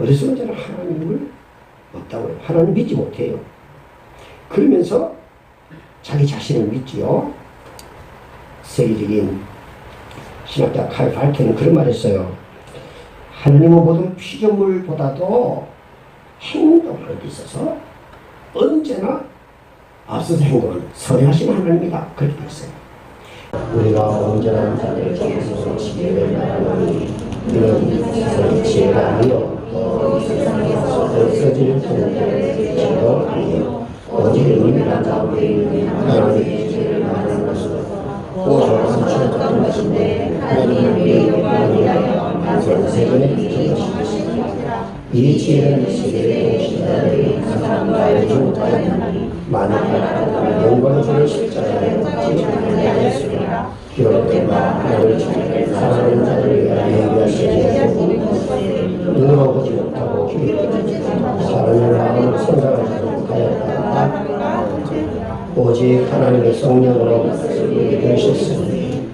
어디서 저는 하나님을 없다고요. 하나님 믿지 못해요. 그러면서 자기 자신을 믿지요. 세계적인 신학자 칼 발켄은 그런 말 했어요. 하나님은 모든 피조물보다도 행동하는 데 있어서 언제나 앞서서 행동하는 선행하신 하나님이다. 그렇게 했어요. 우리가 언제나 자들을 정성으로 지혜를 나누니 이런 지혜가 아니요 없어질 지혜도 아니요 오직 의미란 가운데 하나님의 지혜를 말하는 것으로 오직 선출했던 것인데 하나님의 영광을 위하여 세상에 비춘 것입니다. 이 지혜는 세계의 동신자들이 사람과 요즘까지 많은 영광을 주는 십자가에 지혜하였으리라. 기록된바 하나님의 지혜를 사랑하는 자들을 위하여 예비하시니 눈으로 보지 못하고 사람의 마음으로 생각하지 못하였다. 오직 하나님의 성령으로 되셨으니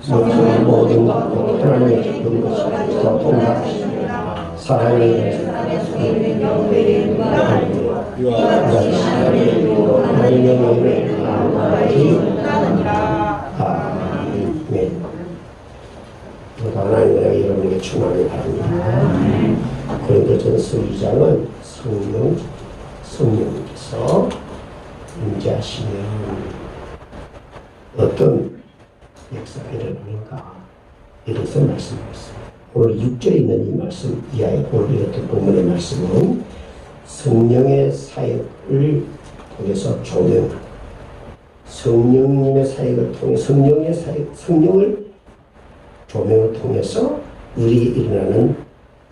모든 하나님의 기쁜 것이 더 통달하시니라. 사랑이 하나님의 영광을 아멘. 하나님의 여러분에게 충만히 바랍니다. 고린도전서 2장은 성령께서 임재하시면 어떤 역사가 일어나는가 이래서 말씀하셨습니다. 오늘 6절에 있는 이 말씀 이하의 오늘 읽었던 본문의 말씀은 성령의 사역을 통해서 조명하고 성령님의 사역을 통해 성령을 조명을 통해서 우리에 일어나는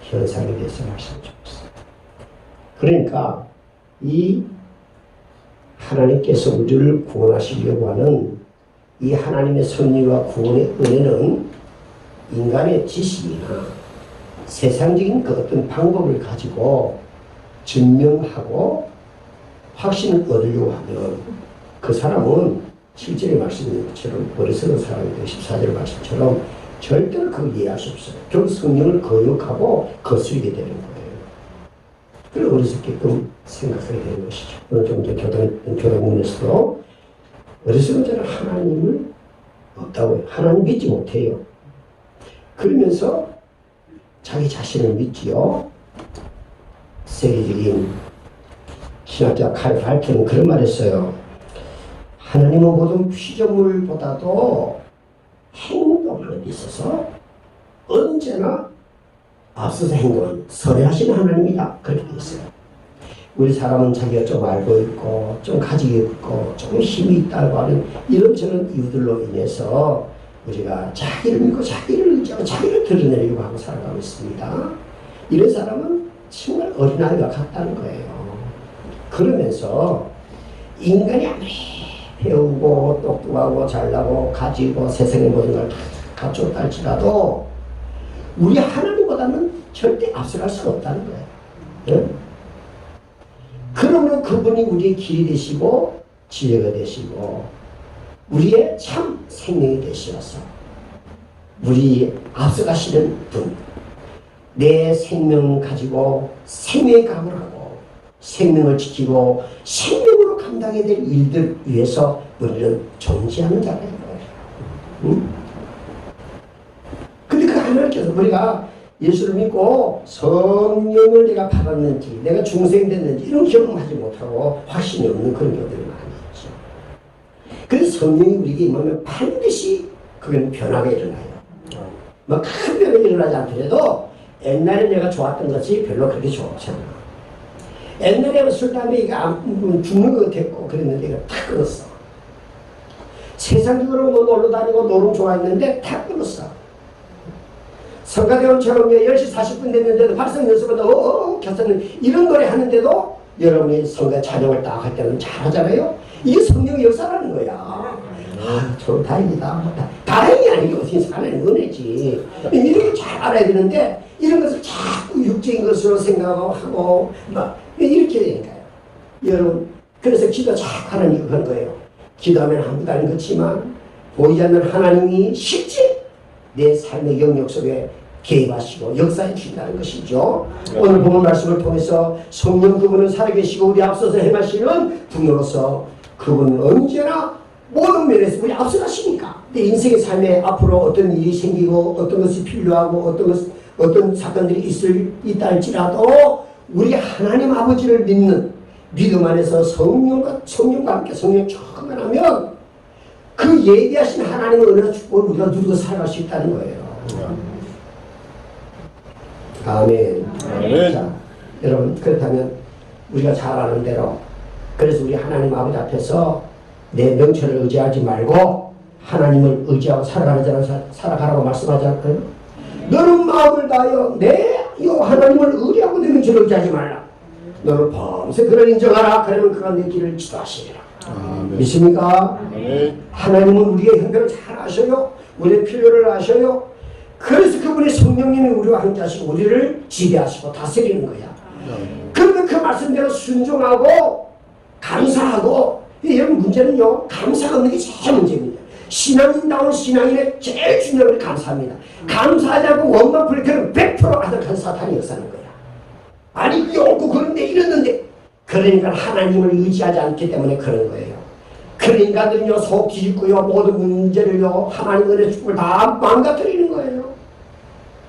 현상에 대해서 말씀해 주셨습니다. 그러니까 이 하나님께서 우리를 구원하시려고 하는 이 하나님의 섭리와 구원의 은혜는 인간의 지식이나 세상적인 그 어떤 방법을 가지고 증명하고 확신을 얻으려고 하면 그 사람은 실제의 말씀인 것처럼 어리석은 사람인데 14절 말씀처럼 절대로 그걸 이해할 수 없어요. 결국 성령을 거역하고 거스르게 되는 거예요. 그걸 어리석게끔 생각하게 되는 것이죠. 오늘 좀 교동문에서도 어리석은 자는 하나님을 없다고요. 하나님 믿지 못해요. 그러면서 자기 자신을 믿지요. 세계적인 신학자 칼 발켄은 그런 말 했어요. 하나님은 모든 피조물보다도 행동하는 데 있어서 언제나 앞서서 행동하는 선행하시는 하나님이다. 그렇게 돼 있어요. 우리 사람은 자기가 좀 알고 있고 좀 가지고 있고 좀 힘이 있다고 하는 이런저런 이유들로 인해서 우리가 자기를 믿고 자기를 의지하고 자기를 드러내려고 하고 살아가고 있습니다. 이런 사람은 정말 어린아이와 같다는 거예요. 그러면서 인간이 아무리 배우고 똑똑하고 잘나고 가지고 세상의 모든 걸 다 갖추었다 할지라도 우리 하나님보다는 절대 앞서갈 수가 없다는 거예요. 네? 그러므로 그분이 우리의 길이 되시고 지혜가 되시고 우리의 참 생명이 되시어서 우리 앞서가시는 분, 내 생명 가지고 생명의 각오를 하고 생명을 지키고 생명으로 감당해야 될 일들 위해서 우리는 존재하는 자라는 거예요. 응? 근데 그 하나님께서 우리가 예수를 믿고 성령을 내가 받았는지 내가 중생됐는지 이런 경험하지 못하고 확신이 없는 그런 경우들이 많이 있죠. 그래서 성령이 우리에게 임하면 반드시 그건 변화가 일어나요. 뭐 큰 변화가 일어나지 않더라도 옛날에 내가 좋았던 것이 별로 그렇게 좋지 않아. 옛날에 술, 담배 죽는 것 같았고 그랬는데 이거 다 끊었어. 세상적으로 뭐 놀러 다니고 노름 좋아했는데 다 끊었어. 성가대원처럼 10시 40분 됐는데도 발성 연습보다 켰었는데 이런 노래 하는데도 여러분이 성가 찬양을 딱 할 때는 잘하잖아요. 이게 성령의 역사라는 거야. 아, 저 다행이다. 다행이 아니고 하나님 은혜지. 이렇게 잘 알아야 되는데 이런 것을 자꾸 육적인 것으로 생각하고 막 이렇게 되니까요. 여러분, 그래서 기도 자꾸 하나님 그런 거예요. 기도하면 아무도 안 그렇지만 보이지 않는 하나님이 실제 내 삶의 영역 속에 개입하시고 역사해 주신다는 것이죠. 오늘 본문 말씀을 통해서 성령 그분은 살아계시고 우리 앞서서 행하시는 분으로서 그분은 언제나 모든 면에서 우리 앞서가시니까 내 인생의 삶에 앞으로 어떤 일이 생기고 어떤 것이 필요하고 어떤 사건들이 있다 할지라도 우리 하나님 아버지를 믿는 믿음 안에서 성령과 함께 성령 충만하면 그 예비하신 하나님의 은혜와 축복을 우리가 누리고 살아갈 수 있다는 거예요. 아멘. 아멘. 자, 여러분 그렇다면 우리가 잘 아는 대로 그래서 우리 하나님 아버지 앞에서 내 명철을 의지하지 말고 하나님을 의지하고 살아가라고 말씀하지 않을까요? 너는 마음을 다하여 내 하나님을 의지하고 내 명철을 의지하지 말라. 너는 범세 그를 인정하라. 그러면 그가 내 길을 지도하시리라. 믿습니까? 하나님은 우리의 형편을 잘 아셔요. 우리의 필요를 아셔요. 그래서 그분의 성령님이 우리와 함께 하시고 우리를 지배하시고 다스리는 거야. 그러면 그 말씀대로 순종하고 감사하고 여러분 문제는요. 감사가 없는 게 제일 문제입니다. 신앙인다운 신앙인의 제일 중요한 건 감사합니다. 감사하지 않고 원망 불쾌는 100% 아득한 사탄이 역사하는 거야. 아니 그게 없고 그런데 이랬는데 그러니까 하나님을 의지하지 않기 때문에 그런 거예요. 그런 인간들은요 속 뒤집고요 모든 문제를요 하나님 은혜 축복을 다 망가뜨리는 거예요.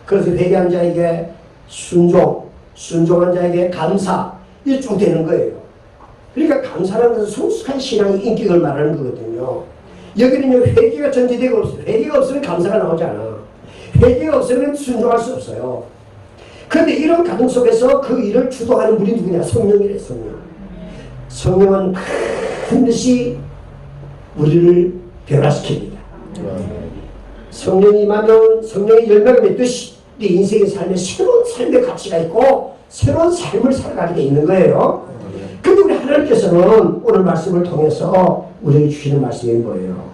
그래서 회개한 자에게 순종한 자에게 감사 이게 쭉 되는 거예요. 그러니까 감사라는 것은 성숙한 신앙의 인격을 말하는 거거든요. 여기는요 회개가 전제되고 없어요. 회개가 없으면 감사가 나오지 않아. 회개가 없으면 순종할 수 없어요. 그런데 이런 가정 속에서 그 일을 주도하는 분이 누구냐? 성령이래. 성령은 큰 듯이 우리를 변화시킵니다. 성령이 임하면 성령의 열매가 맺듯이 내 인생의 삶에 새로운 삶의 가치가 있고 새로운 삶을 살아가게 돼 있는 거예요. 근데 우리 하나님께서는 오늘 말씀을 통해서 우리에게 주시는 말씀이 뭐예요?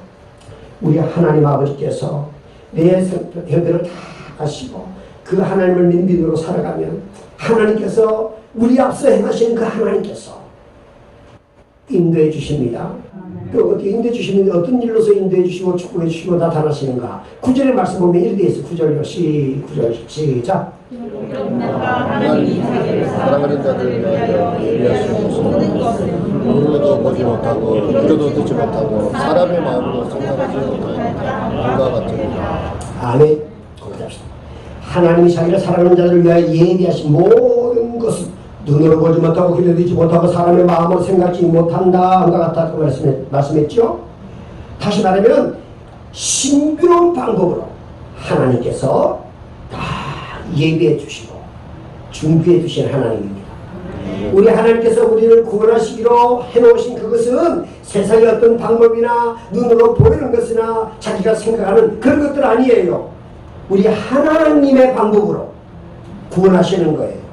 우리 하나님 아버지께서 내 형편을 다 아시고 그 하나님을 믿음으로 살아가면 하나님께서 우리 앞서 행하시는 그 하나님께서 인도해 주십니다. 또 어떻게 인도해 주시는데 어떤 일로서 인도해 주시고 축복해 주시고 나타나시는가? 9절의 말씀 보면 이렇게 되어 있어요. 9절 시작. 하나님이 사랑하는 자들을 위하여 예비하시옵소서. 눈으로도 보지 못하고 귀로도 듣지 못하고 사람의 마음으로 생각하지 못하였다. 그와 같으니라. 아멘. 고백합시다. 하나님이 자기를 사랑하는 자들을 위하여 예비하신 모든 것은 눈으로 보지 못하고 귀로 듣지 못하고 사람의 마음으로 생각지 못한다. 그와 같다고 말씀했죠. 다시 말하면 신비로운 방법으로 하나님께서 다 예비해 주시고 준비해 주신 하나님입니다. 우리 하나님께서 우리를 구원하시기로 해놓으신 그것은 세상의 어떤 방법이나 눈으로 보이는 것이나 자기가 생각하는 그런 것들 아니에요. 우리 하나님의 방법으로 구원하시는 거예요.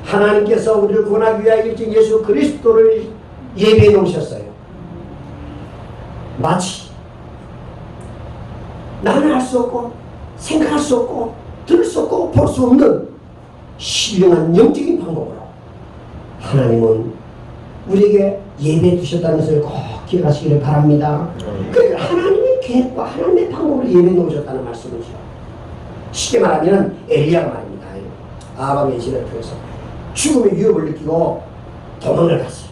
하나님께서 우리를 구원하기 위하여 일찍 예수 그리스도를 예비해 놓으셨어요. 마치 나는 할 수 없고 생각할 수 없고 들을 수 없고 볼 수 없는 신령한 영적인 방법으로 하나님은 우리에게 예배해 주셨다는 것을 꼭 기억하시기를 바랍니다. 그러니까 하나님의 계획과 하나님의 방법을 예배해 놓으셨다는 말씀이죠. 쉽게 말하면 엘리야가 말입니다. 아합의 진을 통해서 죽음의 위협을 느끼고 도망을 갔어요.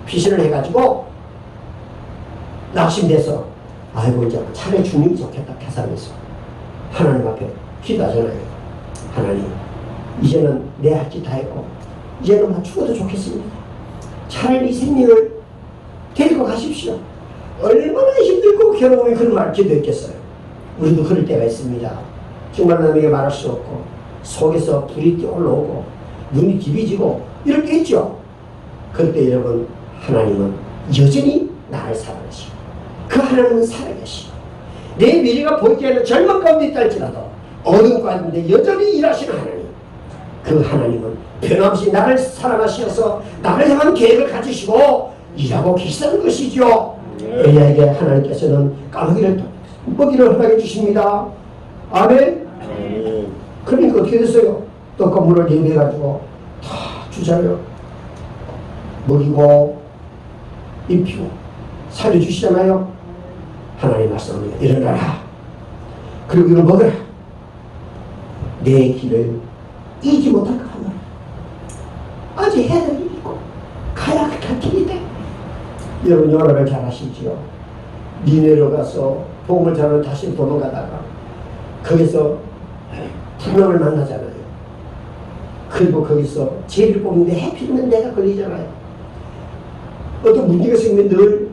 피신을 해가지고 낙심돼서 아이고 이제 차라리 죽는 게 좋겠다 계산해서 하나님 앞에 기도하잖아요. 하나님 이제는 내 할 짓 다 했고 이제는 막 죽어도 좋겠습니다. 차라리 이 생명을 데리고 가십시오. 얼마나 힘들고 괴로움이 그런 말 기도했겠어요. 우리도 그럴 때가 있습니다. 정말 남에게 말할 수 없고 속에서 불이 올라오고 눈이 디비지고 이럴 때 있죠. 그럴 때 여러분 하나님은 여전히 나를 사랑하시고 그 하나님은 살아계시고 내 미래가 보이지 않는 절망 가운데 있다 할지라도 어둠 가운데 여전히 일하시는 하나님, 그 하나님은 변함없이 나를 사랑하셔서 나를 향한 계획을 가지시고 일하고 계시다는 것이죠. 엘리야에게 하나님께서는 까마귀를 먹이를 허락해 주십니다. 아멘. 그러니까 어떻게 됐어요? 떡과 물을 예비해가지고 다 주잖아요. 먹이고 입히고 살려주시잖아요. 하나님 말씀합니다. 일어나라. 그리고 이걸 먹어라. 내 길을 잊지 못할까 하노라. 어제 해를 잊고 가야 갈 길이 돼. 여러분 요나를 잘 아시지요? 니네로 가서 복음을 전하러 다시 도망가다가 거기서 풍랑을 만나잖아요. 그리고 거기서 죄를 뽑는데 해피면 내가 걸리잖아요. 어떤 문제가 생기면 늘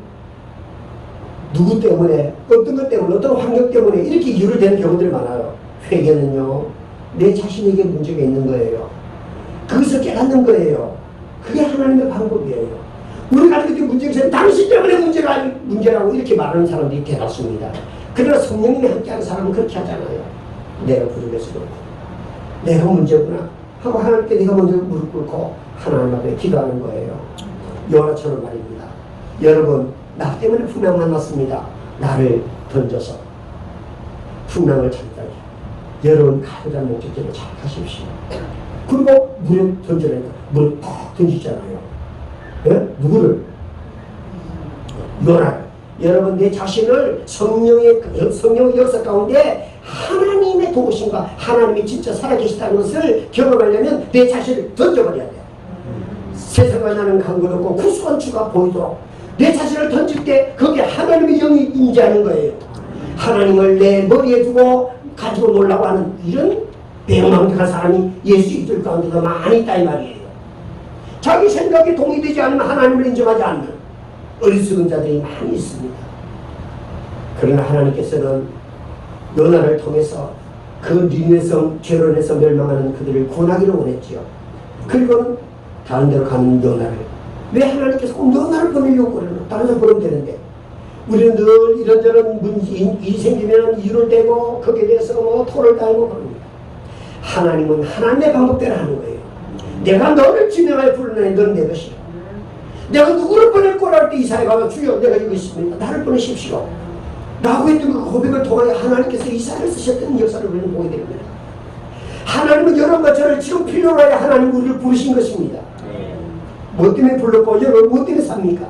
누구 때문에, 어떤 것 때문에, 어떤 환경 때문에 이렇게 이유를 대는 경우들이 많아요. 회개는요, 내 자신에게 문제가 있는 거예요. 그것을 깨닫는 거예요. 그게 하나님의 방법이에요. 우리가 그렇게 문제가 있으면 당신 때문에 문제라고 이렇게 말하는 사람들이 대다수입니다. 그러나 성령님이 함께하는 사람은 그렇게 하잖아요. 내가 부족해서 그렇고, 내가 문제구나 하고 하나님께 내가 먼저 무릎 꿇고 하나님 앞에 기도하는 거예요. 요나처럼 말입니다. 여러분, 나 때문에 풍랑 만났습니다. 나를 던져서 풍랑을 잠들게. 여러분 가고자 하는 목적지를 잘 하십시오. 그리고 물에 던져내니까 물에 푹 던지잖아요. 예? 누구를? 요나를. 여러분 내 자신을 성령의 역사 가운데 하나님의 도우심과 하나님이 진짜 살아계시다는 것을 경험하려면 내 자신을 던져버려야 돼요. 세상과 나는 간것 없고 구수한 주가 보이도록 내 자신을 던질 때 거기에 하나님의 영이 임재하는 거예요. 하나님을 내 머리에 두고 가지고 놀라고 하는 이런 배망적한 사람이 예수님들 가운데도 많이 있다 이 말이에요. 자기 생각에 동의되지 않으면 하나님을 인정하지 않는 어리석은 자들이 많이 있습니다. 그러나 하나님께서는 요나를 통해서 그 니느웨성 죄로 인해서 멸망하는 그들을 구원하기를 원했지요. 그리고 다른 데로 가는 요나를, 왜 하나님께서 꼭 요나를 보내려고 그러나? 다른 사람 보내면 되는데 우리는 늘 이런저런 일이 생기면 이유를 대고 거기에 대해서 뭐 토를 달고 그럽니다. 하나님은 하나님의 방법대로 하는 거예요. 내가 너를 지명하여 부르나니 너는 내 것이야. 내가 누구를 보낼 거라 할 때 이사에 가면 주여 내가 이거 있습니다. 나를 보내십시오. 라고 했던 그 고백을 통하여 하나님께서 이사를 쓰셨던 역사를 우리는 보게 됩니다. 하나님은 여러분과 저를 지금 필요로 하여 하나님 우리를 부르신 것입니다. 뭐 때문에 불렀고 여러분 뭐 때문에 삽니까?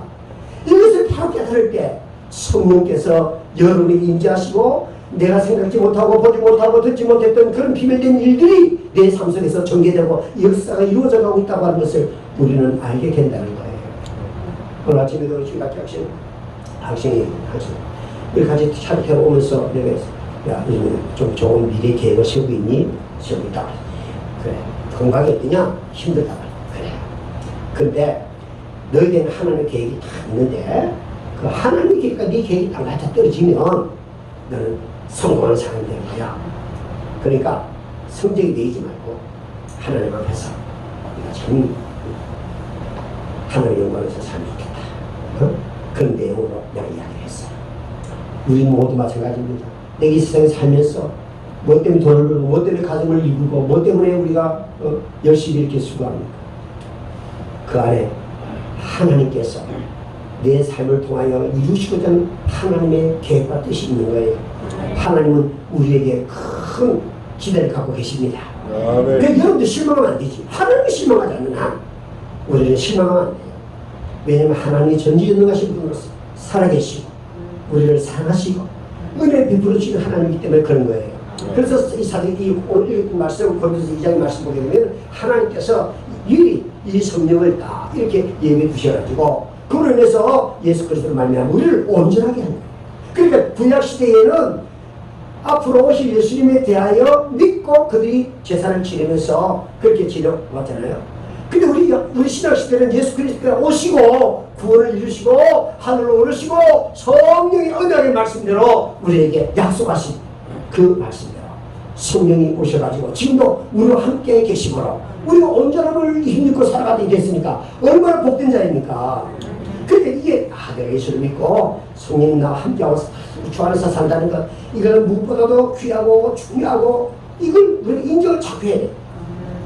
이것을 바로 깨달을 때 성령께서 여러분에게 임재하시고 내가 생각지 못하고 보지 못하고 듣지 못했던 그런 비밀된 일들이 내 삶 속에서 전개되고 역사가 이루어져 가고 있다고 하는 것을 우리는 알게 된다는 거예요. 오늘 아침에도 우리 학생이 우리 같이 차를 타고 오면서 내가 야, 좀 좋은 미래 계획을 세우고 있니? 세우고 있다. 그래. 건강이 어떠냐? 힘들다. 그래. 근데 너희들은 하나님의 계획이 다 있는데 그 하나님의 계획과 네 계획이 딱 맞아 떨어지면 너는 성공하는 사람이 되는 거야. 그러니까 성적이 내지 말고 하나님 앞에서 우리가 참 하나님의 영광에서 살면 좋겠다. 그런 내용으로 내가 이야기를 했어요. 우리는 모두 마찬가지입니다. 내가 이 세상에 살면서 뭐 때문에 돈을 벌고 뭐 때문에 가정을 이루고 뭐 때문에 우리가 열심히 이렇게 수고합니까? 그 안에 하나님께서 내 삶을 통하여 이루시고자 하는 하나님의 계획과 뜻이 있는 거예요. 하나님은 우리에게 큰 기대를 갖고 계십니다. 그러니까 여러분들 실망하면 안 되지. 하나님이 실망하지 않는 한 우리는 실망하면 안 돼요. 왜냐하면 하나님이 전지전능하신 분으로서 살아계시고 우리를 사랑하시고 은혜 베풀어주시는 하나님이기 때문에 그런 거예요. 그래서 이 사도행전 오늘 읽은 말씀, 고린도서 2장의 말씀 보게 되면 하나님께서 이 성령을 딱 이렇게 예비해 두셔가지고 그로 인해서 예수 그리스도를 말미암아 우리를 온전하게 하는 거예요. 그러니까 구약 시대에는 앞으로 오실 예수님에 대하여 믿고 그들이 제사를 지내면서 그렇게 지내왔잖아요. 근데 우리 신약 시대는 예수 그리스도가 오시고 구원을 이루시고 하늘로 오르시고 성령의 언약의 말씀대로 우리에게 약속하신 그 말씀대로 성령이 오셔가지고 지금도 우리와 함께 계시므로 우리가 온전함을 힘입고 살아가게 됐으니까 얼마나 복된 자입니까? 근데 이게 내가 예수를 믿고 성령이 나와 함께하고 주 안에서 산다는 것 이거는 무엇보다도 귀하고 중요하고 이걸 우리가 인정을 자꾸 해야 돼.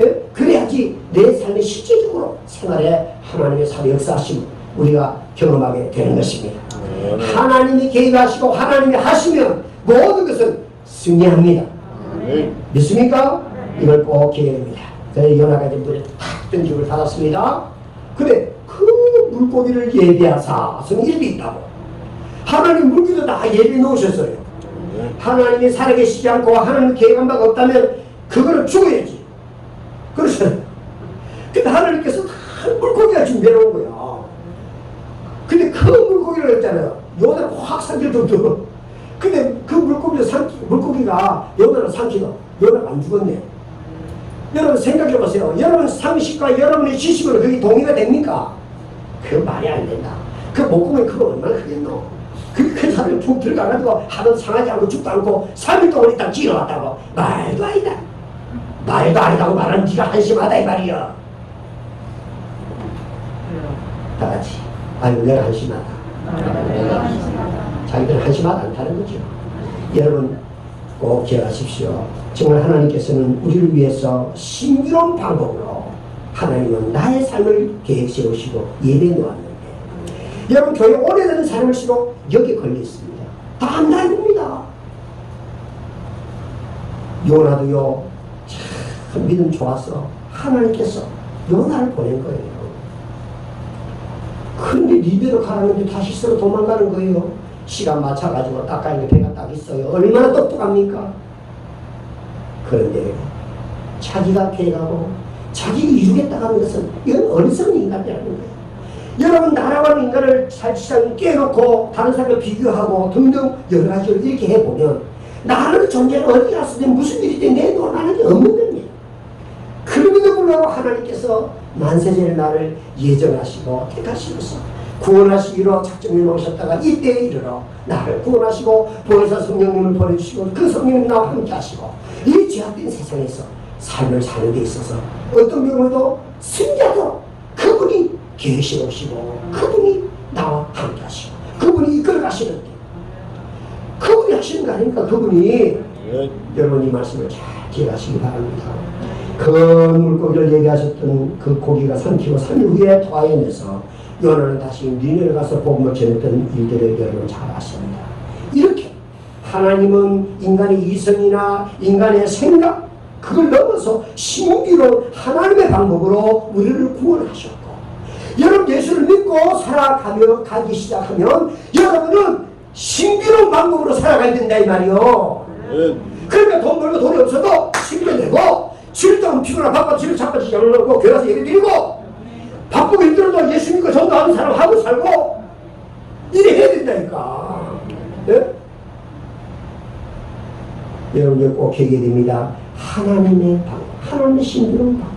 예? 그래야지 내 삶의 실제적으로 생활에 하나님의 살아 역사하심 우리가 경험하게 되는 것입니다. 하나님이 계획하시고 하나님이 하시면 모든 것은 승리합니다. 믿습니까? 이걸 꼭 기억합니다. 저희 연하가 된 분이 탁 던짐을 받았습니다. 근데 그 물고기를 예비하사 성경에 이렇게 있다고 하나님 물고기도 다 예비해 놓으셨어요. 하나님이 살아계시지 않고 하나님 계획한 바가 없다면 그거는 죽어야지. 그렇잖아요. 근데 하나님께서 다 물고기가 준비해 놓은 거야. 근데 그 물고기를 했잖아요. 요나를 확 삼킬 정도로. 근데 그 물고기가 요나를 삼키고 요나가 안 죽었네. 여러분 생각해 보세요. 여러분 상식과 여러분의 지식으로 그게 동의가 됩니까? 그 말이 안 된다. 그 목구멍이 그거 얼마나 크겠노? 그 사람이 푹 들어가가지고 하루 상하지 않고 죽도 않고 3일 동안 있다 지어왔다고. 말도 아니다. 말도 아니다고 말하는 네가 한심하다 이 말이야. 다 같이 아이고 내가 한심하다. 자기들은 한심하다 않다는 거죠. 여러분 꼭 기억하십시오. 정말 하나님께서는 우리를 위해서 신비로운 방법으로 하나님은 나의 삶을 계획 세우시고 예배해 놓았는데 여러분 교회 오래되는 삶을수록 여기에 걸려 있습니다. 다 안 다릅니다. 요나도요 참 믿음 좋았어. 하나님께서 요나를 보낸 거예요. 근데 니베로 가라는데 다시 서로 도망가는 거예요. 시간 맞춰가지고 딱 가는 게 배가 딱 있어요. 얼마나 똑똑합니까? 그런데 자기가 계획하고 자기가 이루겠다고 하는 것은 이건 어리석은 인간이라는 거예요. 여러분 나라와 인간을 사실상 깨놓고 다른 사람과 비교하고 등등 여러 가지로 이렇게 해보면 나를 존재는 어디 갔으면 무슨 일이 돼 내놓으라는 게 없는 겁니다. 그럼에도 불구하고 하나님께서 만세전에 나를 예정하시고 택하시면서 구원하시기로 작정해 놓으셨다가 이때에 이르러 나를 구원하시고 보혜사 성령님을 보내주시고 그 성령님 나와 함께 하시고 이 죄악된 세상에서 삶을 사는 데 있어서 어떤 경우에도 승자도 그분이 계시오시고 그분이 나와 함께 하시고 그분이 이끌어 가시는데 그분이 하시는 거 아닙니까? 그분이 여러분 이 말씀을 잘 기억하시기 바랍니다. 그 물고기를 얘기하셨던 그 고기가 삼키고 3일 후에 토하여내서 요나는 다시 니네를 가서 복음을 전했던 일들을 여러분 잘 아십니다. 이렇게 하나님은 인간의 이성이나 인간의 생각 그걸 넘어서 신비로운 하나님의 방법으로 우리를 구원하셨고 여러분 예수를 믿고 살아가며 가기 시작하면 여러분은 신비로운 방법으로 살아가야 된다 이 말이요. 그러니까 돈 벌고 돈이 없어도 신비내고 칠동 피곤한 바빠 집에 자빠지지 않으려고 교회 가서 예배 드리고 바쁘고 힘들어도 예수 믿고 전도하는 사람 하고 살고 이래 해야 된다니까. 예? 여러분 꼭 얘기해야 됩니다. 하나님의 방법, 하나님의 신비로운 방법.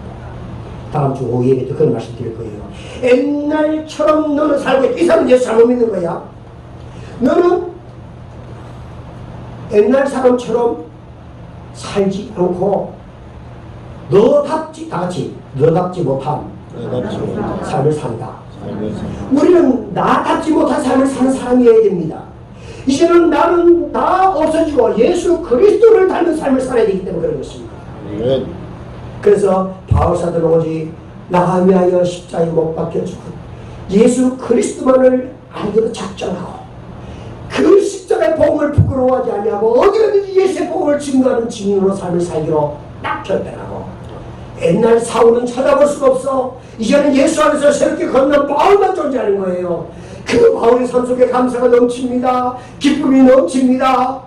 다음 주 오후 예배 때 그런 말씀 드릴 거예요. 옛날처럼 너는 살고 있다. 이 사람은 예수 잘못 믿는 거야. 너는 옛날 사람처럼 살지 않고 너답지 다 같이 너답지 못한 삶을 산다. 우리는 나답지 못한 삶을 사는 사람이어야 됩니다. 이제는 나는 다 없어지고 예수 그리스도를 닮은 삶을 살아야 되기 때문에 그런 것입니다. 그래서 바울사도는 오직 나 위하여 십자가에 못 박혀 죽은 예수 그리스도만을 알기로 작정하고 그 십자가의 복음을 부끄러워하지 아니하고 어디든지 예수의 복음을 증거하는 증인으로 삶을 살기로 딱 결단하고 옛날 사울은 찾아볼 수가 없어. 이제는 예수 안에서 새롭게 걷는 바울만 존재하는 거예요. 그 바울의 삶 속에 감사가 넘칩니다. 기쁨이 넘칩니다.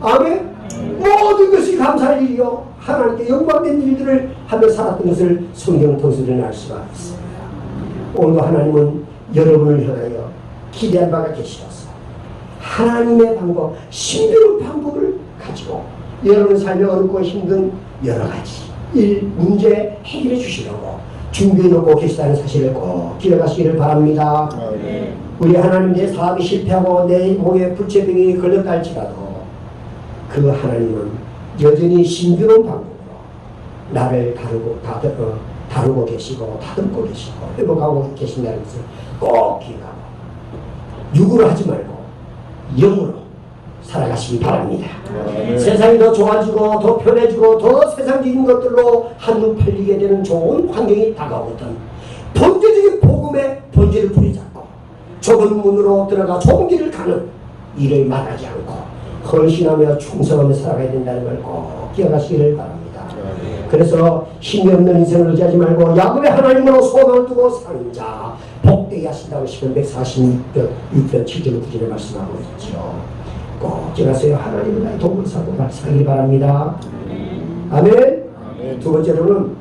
아멘. 모든 것이 감사할 일이요 하나님께 영광된 일들을 하며 살았던 것을 성경을 통해서 알 수가 있습니다. 오늘도 하나님은 여러분을 향하여 기대한 바가 계시어서 하나님의 방법, 신비로운 방법을 가지고 여러분 삶에 어렵고 힘든 여러 가지 일 문제 해결해 주시려고 준비해 놓고 계시다는 사실을 꼭 기억하시기를 바랍니다. 우리 하나님 내 사업이 실패하고 내 몸에 불체병이 걸렸다 할지라도 그 하나님은 여전히 신비로운 방법으로 나를 다루고 계시고 다듬고 계시고 회복하고 계신다는 것을 꼭 기억하고 육으로 하지 말고 영으로 살아가시기 바랍니다. 세상이 더 좋아지고 더 편해지고 더 세상적인 것들로 한눈 팔리게 되는 좋은 환경이 다가오거든 본질적인 복음의 본질을 부여잡고 좁은 문으로 들어가 좁은 길을 가는 일을 말하지 않고 헌신하며 충성하며 살아가야 된다는 걸 꼭 기억하시기를 바랍니다. 그래서 힘이 없는 인생을 의지하지 말고 야곱의 하나님으로 소망을 두고 사는 자 복되게 하신다고 시편 146편 7절 9절에 말씀하고 있죠. 꼭 지나세요. 하나님은 나의 도움을 사고 발사하기 바랍니다. 아멘. 아멘. 두 번째로는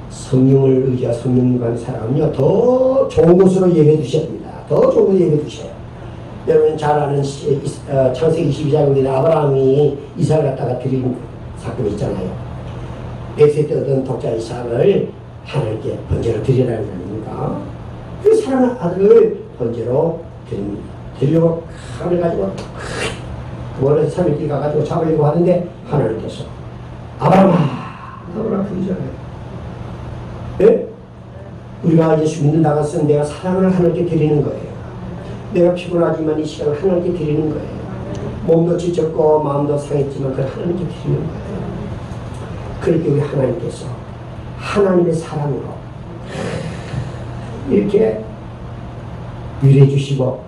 성령을 의지하여 성령과 사람은요 더 좋은 곳으로 예배해 두셔야 됩니다. 더 좋은 곳으로 예배해 두셔요. 여러분 잘 아는 창세기 22장에 아브라함이 이삭을 갖다가 드린 사건이 있잖아요. 100세 때 얻은 독자 이삭을 하나님께 번제로 드리라는 겁니까? 그 사랑하는 아들을 번제로 드립니다. 드리려고 칼을 가지고 원래 3일길 가가지고 잡으려고 하는데 하나님께서 아브라함아 그러잖아요. 네? 우리가 예수 믿는다고 해서 내가 사랑을 하나님께 드리는 거예요. 내가 피곤하지만 이 시간을 하나님께 드리는 거예요. 몸도 지쳤고 마음도 상했지만 그걸 하나님께 드리는 거예요. 그렇게 우리 하나님께서 하나님의 사랑으로 이렇게 위로해 주시고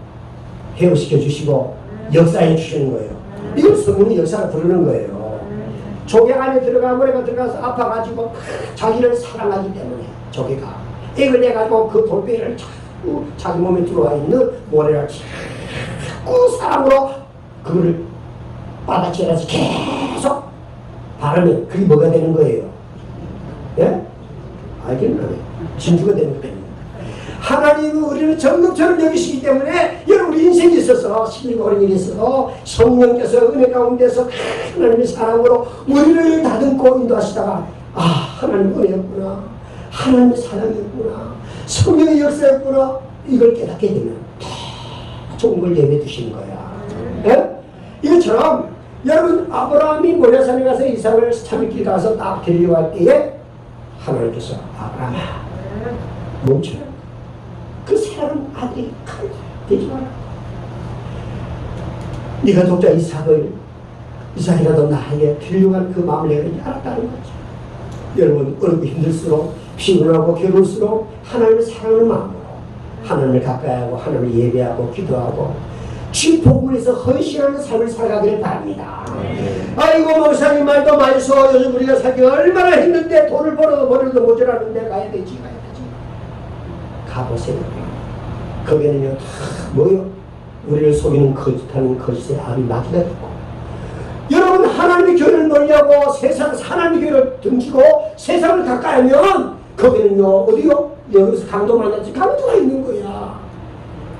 회복시켜 주시고 역사해 주시는 거예요. 이걸 성령의 역사가 부르는 거예요. 조개 안에 들어가고 내가 들어가서 아파가지고 자기를 사랑하기 때문에 조개가 액을 내가지고 그 돌멩이를 자꾸 자기 몸에 들어와 있는 모래를 자꾸 사랑으로 그거를 받아치면서 계속 바르면 그게 뭐가 되는 거예요? 예? 알겠나요? 진주가 되는 거예요. 하나님은 우리를 정금처럼 여기시기 때문에 여러분 우리 인생에 있어서 신이 어린 일이 있어도 성령께서 은혜 가운데서 하나님의 사랑으로 우리를 다듬고 인도하시다가 아 하나님 은혜였구나 하나님의 사랑이었구나 성령의 역사였구나 이걸 깨닫게 되면 더 좋은 걸 예배 두시는 거야. 예? 이것처럼 여러분 아브라함이 모리아산에 가서 이삭을 3일길 가서 딱 데리려고 할 때에 하나님께서 아브라함아 멈춰라. 그 사랑은 아들이 되지 마라. 네가 독자 이삭이라도 나에게 드리려고 하는 그 마음을 내가 알았다는 거죠. 여러분 어렵고 힘들수록 피곤하고 괴로울수록 하나님을 사랑하는 마음으로 하나님을 가까이하고 하나님을 예배하고 기도하고 주 복음을 위해서 헌신하는 삶을 살아가기를 바랍니다. 아이고 목사님 말도 많이서 요즘 우리가 살기 얼마나 힘든데 돈을 벌어도 모자라는데 가야 되지. 가보세요. 거기는요 다 뭐요? 우리를 속이는 거짓하는 거짓의 압이 마귀가 있고 여러분 하나님의 교회를 멀리하고 세상 하나님의 교회를 등지고 세상을 가까이 하면 거기는요 어디요? 여기서 강도 만났지 강도가 있는 거야.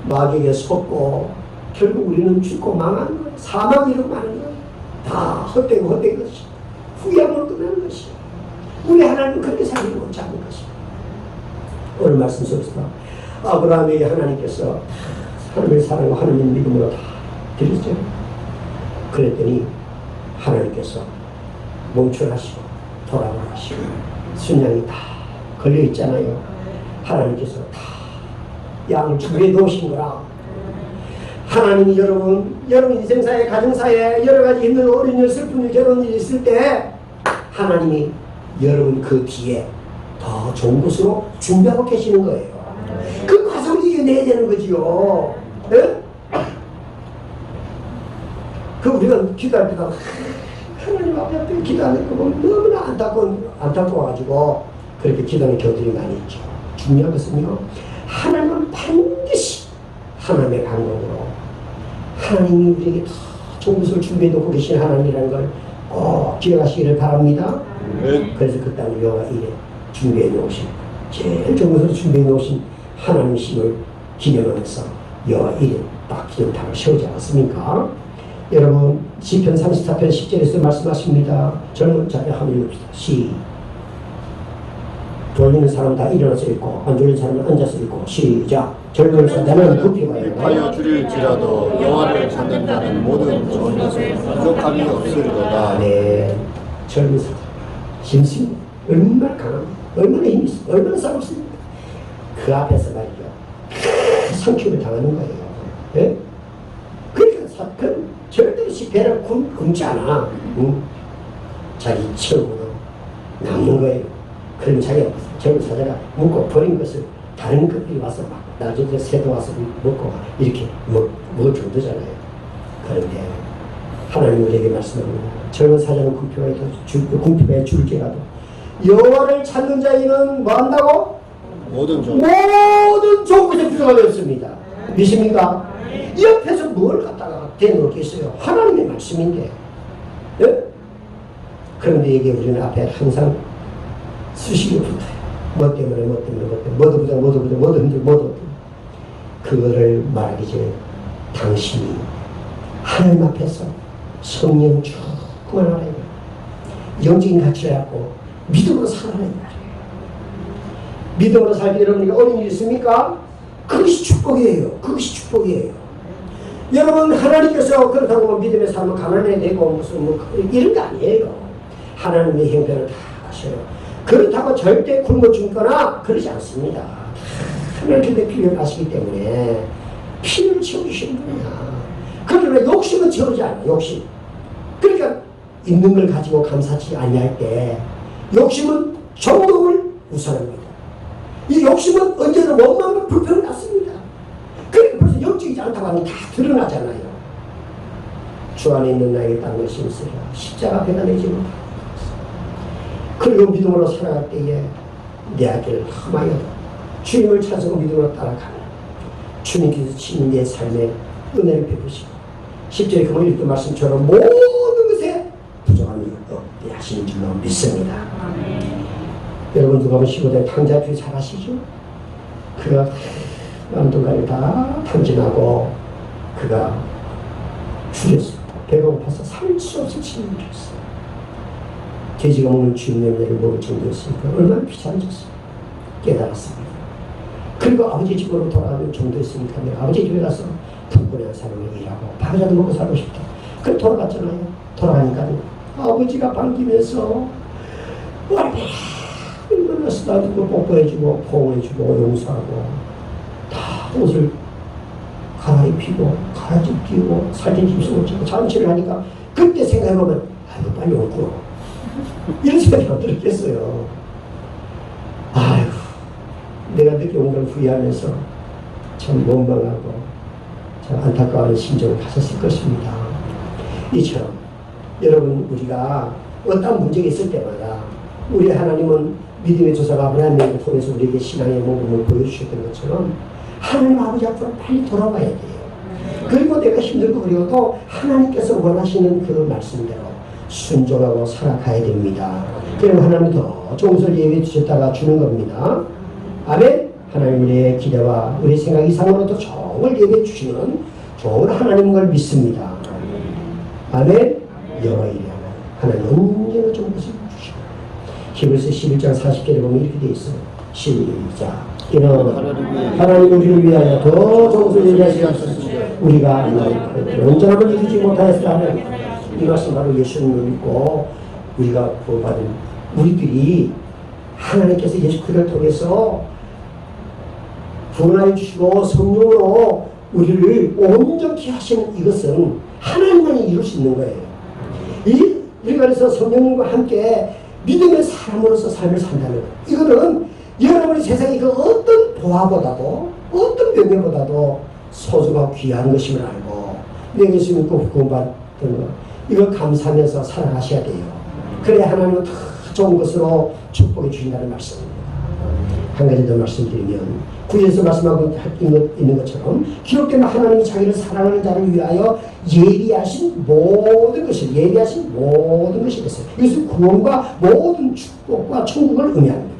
마귀에게 속고 결국 우리는 죽고 망하는 거야. 사망 이루고 마는 거야. 다 헛되고 헛된 것이 후회함으로 끝나는 것이 우리 하나님은 그렇게 살기를 원치 않는 것이 오늘 말씀 속에서 아브라함에게 하나님께서 하나님의 사랑과 하나님의 믿음으로 다 드렸죠. 그랬더니 하나님께서 멈춰하시고 돌아가시고 순양이 다 걸려있잖아요. 하나님께서 다 양을 준비해 놓으신 거라. 하나님이 여러분 인생사에 가정사에 여러가지 힘든 어린 일 슬픈 일 결혼 일이 있을 때 하나님이 여러분 그 뒤에 더 좋은 곳으로 준비하고 계시는 거예요. 그 과정을 이겨내야 되는 거지요. 네? 그 우리가 기도할 때가 하나님 앞에 기도하는 거 보면 너무나 안타까워가지고 그렇게 기도하는 경우들이 많이 있죠. 중요한 것은요 하나님은 반드시 하나님의 방법으로 하나님이 우리에게 더 좋은 것을 준비해 놓고 계신 하나님이라는 걸 꼭 기억하시기를 바랍니다. 그래서 그 땅을 여호와 이래 준비해 놓으신 제일 좋은 것을 준비해 놓으신 하나님심을 기념하면서 여호와 이래 딱 기념탑을 세우지 않았습니까? 여러분 시편 34편 10절에서 말씀하십니다. 젊은 자녀 한번 읽읍시다. 돌리는 사람 다 일어나서 읽고 안 돌리는 사람은 앉아서 읽고 시작. 젊은 자녀는 급하여 줄일지라도 여호와를 찾는 자는 모든 좋은 것에 부족함이 없으리로다. 네, 젊은 사람 힘쓰니 얼마나 강합니까? 얼마나 힘이 있습니까? 얼마나 싸웠습니까? 그 앞에서 말이죠 성취를 당하는 거예요. 네? 그러니까 사건 절대로 배를 굶지 않아. 응? 자기 체험으로 남는 거예요. 그럼 자기가 젊은 사자가 먹고 버린 것을 다른 것들이 와서 막 나중에 새도 와서 먹고 이렇게 먹을 정도잖아요. 그런데 하나님 우리에게 말씀합니다. 젊은 사자는 궁핍에 줄지라도 여호와를 찾는 자에게는 뭐 한다고? 모든 좋은 것에 부족함이 없습니다. 믿습니까? 옆에서 뭘 갖다가 대놓겠어요? 하나님의 말씀인데. 예? 그런데 이게 우리는 앞에 항상 수식이 붙어요. 뭐 때문에, 뭐 때문에, 뭐 때문에, 뭐도 보자, 뭐도 보자, 뭐도 힘들어, 뭐도. 그거를 말하기 전에 당신이 하나님 앞에서 성령 충만을 하라. 영적인 가치를 갖고 믿음으로 살아라. 믿음으로 살 때 여러분에게 어려운 일 있습니까? 그것이 축복이에요. 그것이 축복이에요. 여러분, 하나님께서 그렇다고 믿음의 삶을 가난해야 되고 무슨 뭐 이런 거 아니에요. 하나님의 형편을 다 아셔요. 그렇다고 절대 굶어 죽거나 그러지 않습니다. 하나님의 필요를 아시기 때문에 필요를 채워주시는 분이야. 그러나 욕심은 채우지 않아요. 욕심. 그러니까 있는 걸 가지고 감사치 아니할 때 욕심은 정욕을 우선합니다. 이 욕심은 언제나 원망과 불평을 낳습니다. 그러니까 벌써 영적이지 않다고 하면 다 드러나잖아요. 주 안에 있는 나에게 딴 것이 있으라. 십자가 배단내지 못하고 그리고 믿음으로 살아갈 때에 내 아기를 험하여도 주님을 찾아서 믿음으로 따라가면 주님께서 친히 내 삶에 은혜를 베푸시고 10절에 그만 읽던 말씀처럼 모든 것에 부족함이 없게 하시는 줄로 믿습니다. 여러분 누가 보면 15대 탕자주의 잘 아시죠? 그가 남동간을 다 탐진하고 그가 줄였어요. 배가 고파서 살 수 없을 지경을 줬어요. 돼지가 먹는 쥐 냄새를 먹을 정도였으니까 얼마나 비참해졌어요. 깨달았습니다. 그리고 아버지 집으로 돌아가는 정도였으니까 내가 아버지 집에 가서 덕분에 사람을 일하고 밥이라도 먹고 살고 싶다. 그래 돌아갔잖아요. 돌아가니까 아버지가 반기면서 얼마나 쓰다듬고 뽀뽀해주고 포옹해주고 용서하고 다 옷을 갈아입히고 갈아입히고 살찐 짐승을 찍고 잔치를 하니까 그때 생각해보면 아이고 빨리 오구나 이런 생각이 안 들었겠어요. 아이고 내가 늦게 온 걸 후회하면서 참 원망하고 참 안타까운 심정을 가졌을 것입니다. 이처럼 여러분 우리가 어떤 문제가 있을 때마다 우리 하나님은 믿음의 조사가 아브라함을 통해서 우리에게 신앙의 모범을 보여주셨던 것처럼 하나님 아버지 앞으로 빨리 돌아가야 돼요. 그리고 내가 힘들고 그리워도 하나님께서 원하시는 그 말씀대로 순종하고 살아가야 됩니다. 그럼 하나님 더 좋은 것을 예외해 주셨다가 주는 겁니다. 아멘. 하나님 우리의 기대와 우리의 생각 이상으로 더 좋은 걸 예외해 주시는 좋은 하나님인 걸 믿습니다. 아멘. 여호와의 하나님 언제나 좋은 것을 주시고 히브리서 11장 40절에 보면 이렇게 되어 있어요. 시작. 이는 하나님 우리를 위하여 더 좋은 것을 예비하시옵소서. 우리가 온전함을 이루지 못하였다 하면 이 말씀 바로 예수님을 믿고 우리가 구원받은 우리들이 하나님께서 예수 그리스도를 통해서 구원하여 주시고 성령으로 우리를 온전케 하시는 이것은 하나님만이 이룰 수 있는 거예요. 우리가 그래서 성령님과 함께 믿음의 사람으로서 삶을 산다는 것. 이거는 여러분이 세상의 그 어떤 보화보다도 어떤 명예보다도 소중하고 귀한 것임을 알고 내 예수 믿고 구원받은 것. 이걸 감사하면서 살아가셔야 돼요. 그래야 하나님은 더 좋은 것으로 축복해 주신다는 말씀입니다. 한 가지 더 말씀드리면 구에서 말씀하고 있는 것처럼 기록된 하나님이 자기를 사랑하는 자를 위하여 예비하신 모든 것이 됐어요. 이것은 구원과 모든 축복과 천국을 의미합니다.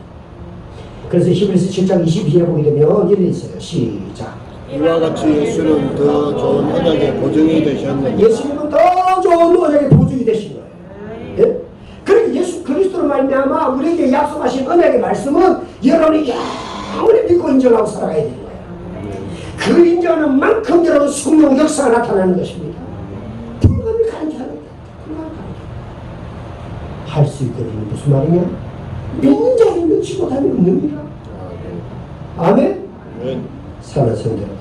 그래서 히브리서 7장 22절에 보게 되면 이렇게 있어요. 시작. 이와 같이 예수는 더 좋은 언약의 보증이 되셨느니라. 예수님은 더 좋은 언약의 보증이 되신 거예요. 예? 그러니까 예수 그리스도로 말미암아 우리에게 약속하신 언약의 말씀은 여러분이 영원히 믿고 인정하고 살아가야 되는 거예요. 그 인정하는 만큼 여러분 성령 역사가 나타나는 것입니다. 불가능을 가능하는 거예요. 할 수 있거든요. 무슨 말이냐? 믿는 자를 믿지 못하면 없느니라. 아멘? 사랑하는 성도 여러분,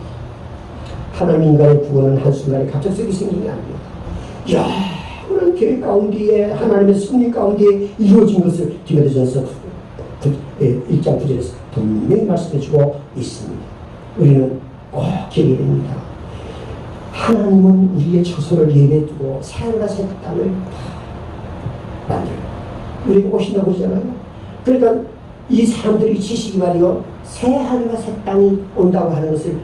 하나님 인간의 구원은 한순간에 갑작스럽게 생긴 게 아닙니다. 영원한 계획 가운데에 하나님의 승리 가운데에 이루어진 것을 디모데전서 1장 9절에서 분명히 말씀해주고 있습니다. 우리는 꼭 기억해야 됩니다. 하나님은 우리의 처소를 예배해 두고 새하늘과 새 땅을 만들어요. 우리가 오신다고 그러잖아요. 그러니까 이 사람들이 지식이 말이요 새하늘과 새 땅이 온다고 하는 것을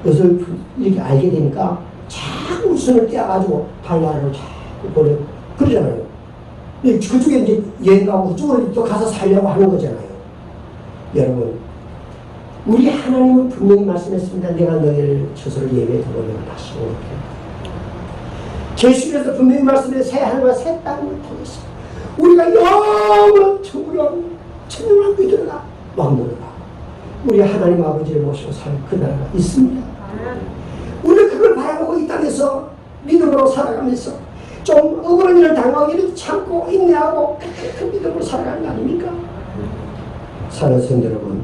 그것을 이렇게 알게 되니까 자꾸 손을 떼어가지고 발랄로 자꾸 보내 그러잖아요. 그쪽에 이제 여행 가고 그쪽으로 또 가서 살려고 하는 거잖아요. 여러분, 우리 하나님은 분명히 말씀했습니다. 내가 너희를 저소를 예배에 들어오려고 다시 오게. 제수께서 분명히 말씀해 새 하늘과 새 땅을 통해서 우리가 영원 천국으로 천국을 들어가 왕노릇하고 우리 하나님 아버지를 모시고 살 그 나라가 있습니다. 우리는 그걸 바라보고 이 땅에서 믿음으로 살아가면서 좀 억울한 일을 당하기를 참고 인내하고 그 믿음으로 살아가는 거 아닙니까? 사랑하는 성도 여러분,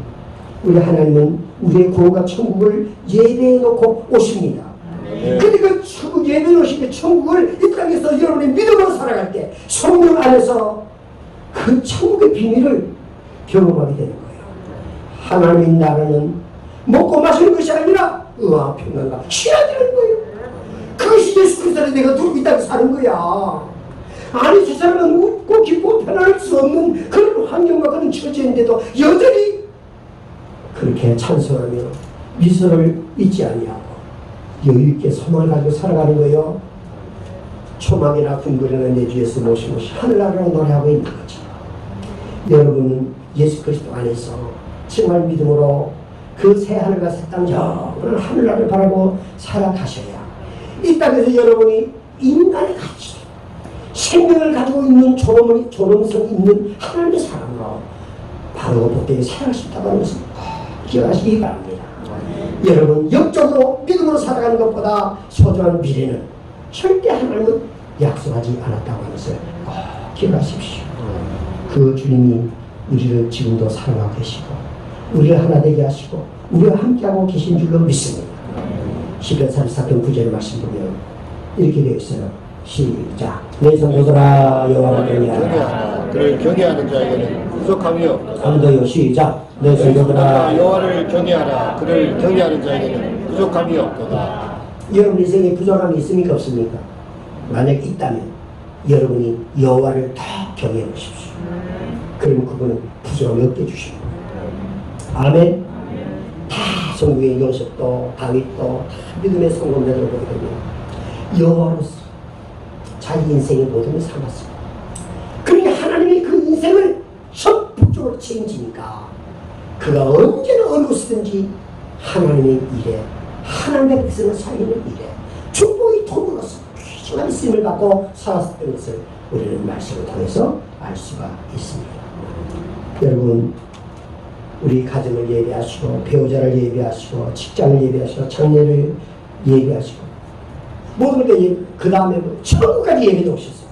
우리 하나님은 우리의 구원과 천국을 예배해 놓고 오십니다. 근데 그 천국 예배해 놓으신 그 천국을 이 땅에서 여러분이 믿음으로 살아갈 때 성령 안에서 그 천국의 비밀을 경험하게 되는 거예요. 하나님의 나라는 먹고 마시는 것이 아니라 의와 평안과 취하되는 거예요. 그것이 예수 그리스도를 내가 두고 이 땅에 사는 거야. 아니 저 사람은 웃고 기쁘고 편안할 수 없는 그런 환경과 그런 처지인데도 여전히 그렇게 찬송하며 미소를 잊지 아니하고 여유있게 소망을 가지고 살아가는 거예요. 초막이나 궁궐이나 내 주에서 모시고 하늘나라로 노래하고 있는 거죠. 여러분은 예수 그리스도 안에서 정말 믿음으로 그 새 하늘과 새 땅 저 하늘나라를 바라고 살아가셔야 이 땅에서 여러분이 인간의 가치 생명을 가지고 있는 존엄성 있는 하나님의 사람으로 바로 복되게 살아갈 수 있다고 하는 것을 기억하시기 바랍니다. 여러분, 영적으로 믿음으로 살아가는 것보다 소중한 미래는 절대 하나님은 약속하지 않았다고 하는 것을 꼭 기억하십시오. 그 주님이 우리를 지금도 사랑하고 계시고 우리를 하나 되게 하시고 우리와 함께하고 계신 줄로 믿습니다. 시편 34편 9절 말씀 보면 이렇게 되어 있어요. 시작. 내 성도들아 여호와를 경외하라. 그를 경외하는 자에게는 부족함이 없도다. 감도요. 시작. 내 성도들아 여호와를 경외하라. 그를 경외하는 자에게는 부족함이 없도다. 여러분 인생에 부족함이 있습니까 없습니까? 만약 있다면 여러분이 여호와를 더 경외해 보십시오. 그러면 그분은 부족함이 없게 주십니다. 아멘. 다 성경의 요셉도 다윗도 다 믿음의 성공자들을 보게 되면 여호와로서 자기 인생의 모든 걸 삼았습니다. 그러니까 하나님이 그 인생을 전폭적으로 책임지니까 그가 언제나 어느 곳이든지 하나님의 일에 하나님의 백성을 살리는 일에 축복의 통로로서 귀중한 쓰임을 갖고 살았던 것을 우리는 말씀을 통해서 알 수가 있습니다. 여러분, 우리 가정을 예배하시고 배우자를 예배하시고 직장을 예배하시고 장례를 예배하시고 모든 걸 그 다음에 천국까지 예배해 놓으셨어요.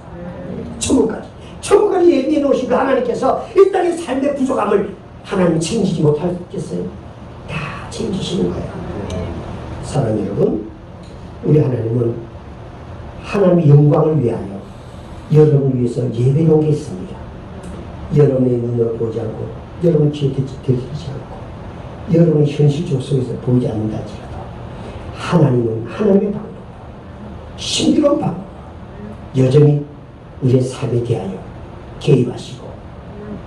천국까지 예배해 놓으신 그 하나님께서 이 땅의 삶의 부족함을 하나님 책임지지 못하겠어요? 다 책임지시는 거예요. 사랑하는 여러분, 우리 하나님은 하나님의 영광을 위하여 여러분을 위해서 예배해 놓은 게 있습니다. 여러분의 눈으로 보지 않고 여러분 귀에 들리지 않고 여러분의 현실적 속에서 보이지 않는다 할지라도 하나님은 하나님의 방법 신비로운 방법 여전히 우리의 삶에 대하여 개입하시고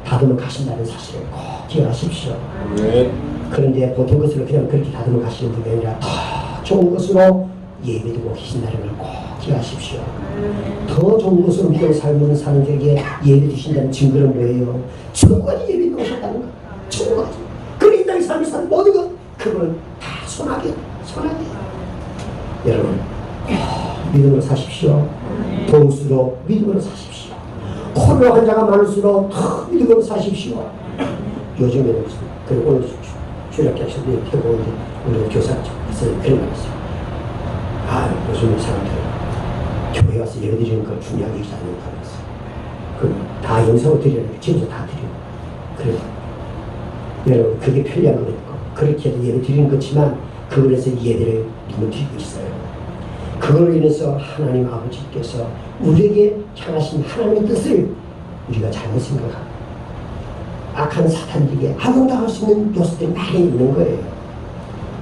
다듬어 가신다는 사실을 꼭 기억하십시오. 네. 그런데 보통 것으로 그냥 그렇게 다듬어 가시는 분이 아니라 더 좋은 것으로 예배드리고 계신다는 걸 꼭 기억하십시오. 더 좋은 것으로 믿음 삶을 사는 자에게 예배 드신다는 증거는 뭐예요? 천국까지 예배 놓으셨다는 거. 천국까지. 그리고 이 땅의 삶을 사는 모든 것 그걸 다 손아귀. 여러분, 믿음으로 사십시오. 동수로 믿음으로 사십시오. 코로나 환자가 많을수록 더 믿음으로 사십시오. 요즘에는 그리고 오늘 주일학교에서 펴고 우리 교사께서 그런 말 있어요. 요즘 사람들 교회 와서 예배 드리는 걸 중요하게 여기지 않는다면서 다 영상을 드리려고 집에서 다 드리고 그래요. 여러분, 그게 편리한 거니까 그렇게 해서 예배 드리는 거지만 그걸로 해서 예배를 누구 드리고 있어요. 그걸로 인해서 하나님 아버지께서 우리에게 향하신 하나님의 뜻을 우리가 잘못 생각하고 악한 사탄들에게 악용당할 수 있는 요소들이 많이 있는 거예요.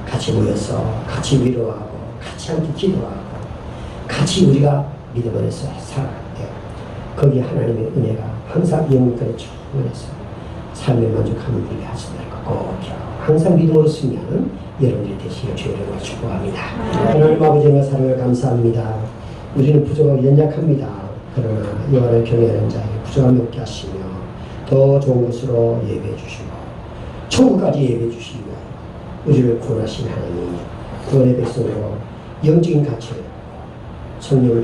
같이 모여서 같이 위로하고 같이 함께 기도하고 같이 우리가 믿음 안에서 살아갈 때 거기에 하나님의 은혜가 항상 영원까지 충만해서 삶에 만족하는 일이 하신다는 거 꼭 기억하고 항상 믿음으로 승리하는 여러분들이 되시길 주의 이름으로 축복합니다. 하나님 아버지의 사랑을 감사합니다. 우리는 부족하고 연약합니다. 그러나 여호와를 경외하는 자에게 부족함이 없게 하시며 더 좋은 것으로 예배해 주시고 천국까지 예배해 주시며 우리를 구원하신 하나님 구원의 백성으로 영적인 가치를 성령을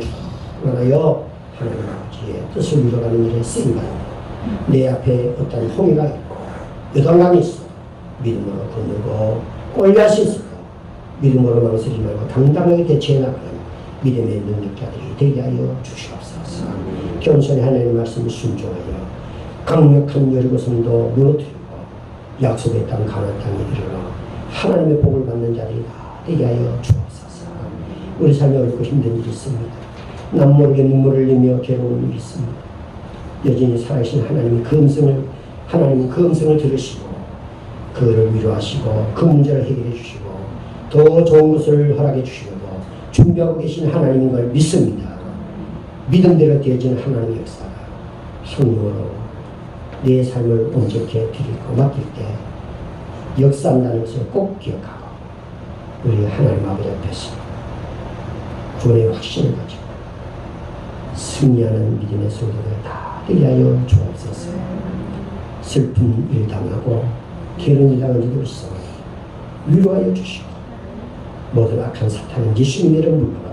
충만하여 하나님 아버지의 뜻을 이뤄가는 일에 쓰임받는 내 앞에 어떤 홍해가 있고 요단강이 있어 믿음으로 건너고 꼴리할 수 있어도 믿음으로 망설이지 말고 당당하게 대처해 나가는 믿음의 능력자들이 되게 하여 주시옵소서. 겸손히 하나님의 말씀을 순종하여 강력한 여리고성도 무너뜨리고 약속의 땅 가나안 땅에 이르러 하나님의 복을 받는 자들이 다 되게 하여 주옵소서. 우리 삶에 어렵고 힘든 일이 있습니다. 남 모르게 눈물을 흘리며 괴로운 일이 있습니다. 여전히 살아계신 하나님은 그 음성을 들으시고 그를 위로하시고 그 문제를 해결해 주시고 더 좋은 것을 허락해 주시고 준비하고 계신 하나님인 걸 믿습니다. 믿음대로 되어지는 하나님의 역사가 성령으로 내 삶을 온전케 드리고 맡길 때 역사한다는 것을 꼭 기억하고 우리 하나님 아버지 앞에서 구원의 확신을 가지고 승리하는 믿음의 성도들 다 되게 하여 주옵소서. 슬픈 일 당하고 괴로운 일 당한 자도 있어 위로하여 주시고 모든 악한 사탄은 예수님의 이름 물러가